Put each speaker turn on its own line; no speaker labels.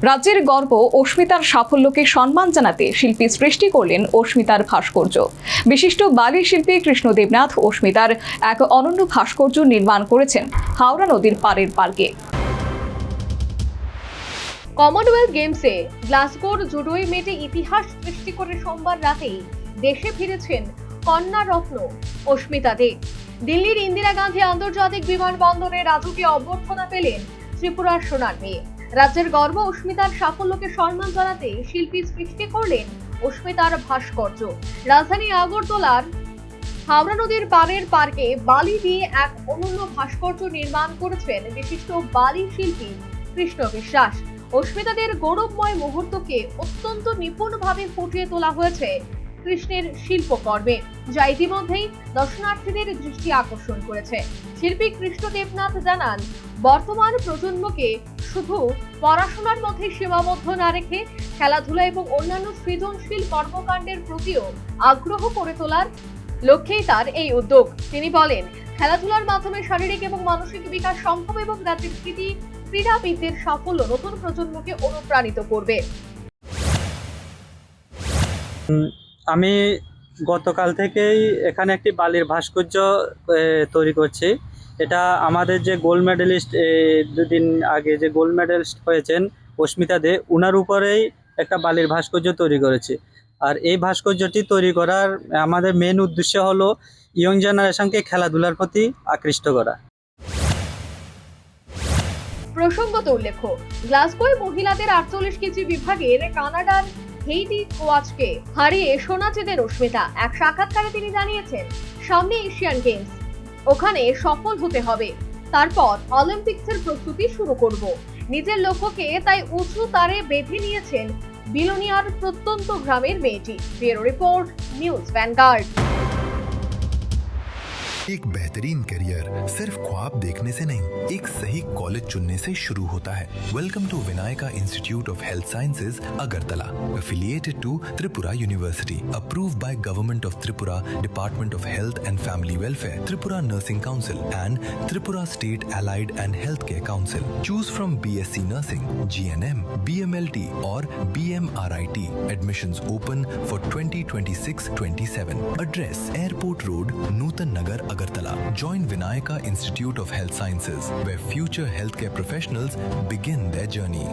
রাজ্যের গর্ব অস্মিতার সাফল্যকে সম্মান জানাতে শিল্পী সৃষ্টি করলেন অস্মিতার ভাস্কর্য। বিশিষ্ট বালি শিল্পী কৃষ্ণ দেবনাথ অস্মিতার এক অনন্য ভাস্কর্য নির্মাণ করেছেন হাওড়া নদীর পাড়ের পার্কে।
কমনওয়েলথ গেমসে গ্লাসগোর জুডোয় মেটে ইতিহাস সৃষ্টি করে সোমবার রাতেই দেশে ফিরেছেন কন্যা রত্ন অস্মিতা দে। দিল্লির ইন্দিরা গান্ধী আন্তর্জাতিক বিমানবন্দরে রাজকীয় অভ্যর্থনা পেলেন ত্রিপুরার সোনার মেয়ে। রাজ্যের গর্ব অস্মিতার সাফল্যকে সম্মান জানাতে শিল্পী সৃষ্টি করলেন অস্মিতার ভাস্কর্য। রাজধানী আগরতলার হাওড়া নদীর পাড়ের পার্কে বালি দিয়ে এক অনন্য ভাস্কর্য নির্মাণ করেছেন বিশিষ্ট বালি শিল্পী কৃষ্ণ বিশ্বাস। অস্মিতাদের গৌরবময় মুহূর্তকে অত্যন্ত নিপুণভাবে ফুটিয়ে তোলা হয়েছে কৃষ্ণের শিল্পকর্মে, যা ইতিমধ্যেই দর্শনার্থীদের দৃষ্টি আকর্ষণ করেছে। শিল্পী কৃষ্ণ দেবনাথ জানান, বর্তমান প্রজন্মকে শুধু পড়াশোনার মধ্যে সীমাবদ্ধ না রেখে খেলাধুলা এবং অন্যান্য সৃজনশীল কর্মকাণ্ডের প্রতিও আগ্রহ করে তোলার লক্ষ্যেই তার এই উদ্যোগ। তিনি বলেন, খেলাধুলার মাধ্যমে শারীরিক এবং মানসিক বিকাশ সম্ভব এবং রাজ্যের ক্রীড়াবিদদের সাফল্য নতুন প্রজন্মকে অনুপ্রাণিত করবে।
আমি গতকাল থেকেই এখানে একটি বালির ভাস্কর্য তৈরি করছি। এটা আমাদের যে গোল্ড মেডেলিস্ট দুদিন আগে যে গোল্ড মেডেলিস্ট হয়েছেন অস্মিতা দে, উনার উপরেই একটা বালির ভাস্কর্য তৈরি করেছি। আর এই ভাস্কর্যটি তৈরি করার আমাদের মেন উদ্দেশ্য হলো ইয়ং জেনারেশনকে খেলাধুলার প্রতি আকৃষ্ট করা।
প্রসঙ্গত উল্লেখ্য, গ্লাসগোয় মহিলাদের 48 কেজি বিভাগের কানাডার হেইডি কোয়াচকে হারিয়ে সোনা জেতেন অস্মিতা। এক সাক্ষাৎকারে তিনি জানিয়েছেন, সামনে এশিয়ান গেমস, ওখানে সফল হতে হবে, তারপর অলিম্পিক্সের প্রস্তুতি শুরু করব। নিজের লক্ষ্যকে তাই উঁচু তারে বেঁধে নিয়েছেন বিলোনিয়ার প্রত্যন্ত গ্রামের মেয়েটি। Bureau report, news vanguard.
एक बेहतरीन करियर सिर्फ ख्वाब देखने से नहीं, एक सही कॉलेज चुनने से शुरू होता है। Welcome to Vinayaka institute of health sciences Agartala, affiliated to Tripura University, approved by Government of Tripura, Department of Health and Family Welfare, Tripura Nursing Council and Tripura State Allied and Healthcare Council. Choose from BSc Nursing, GNM, BMLT or BMRIT. Admissions open for 2026-27. Address: Airport Road, Nutan Nagar, Agartala. Join Vinayaka Institute of Health Sciences, where future healthcare professionals begin their journey.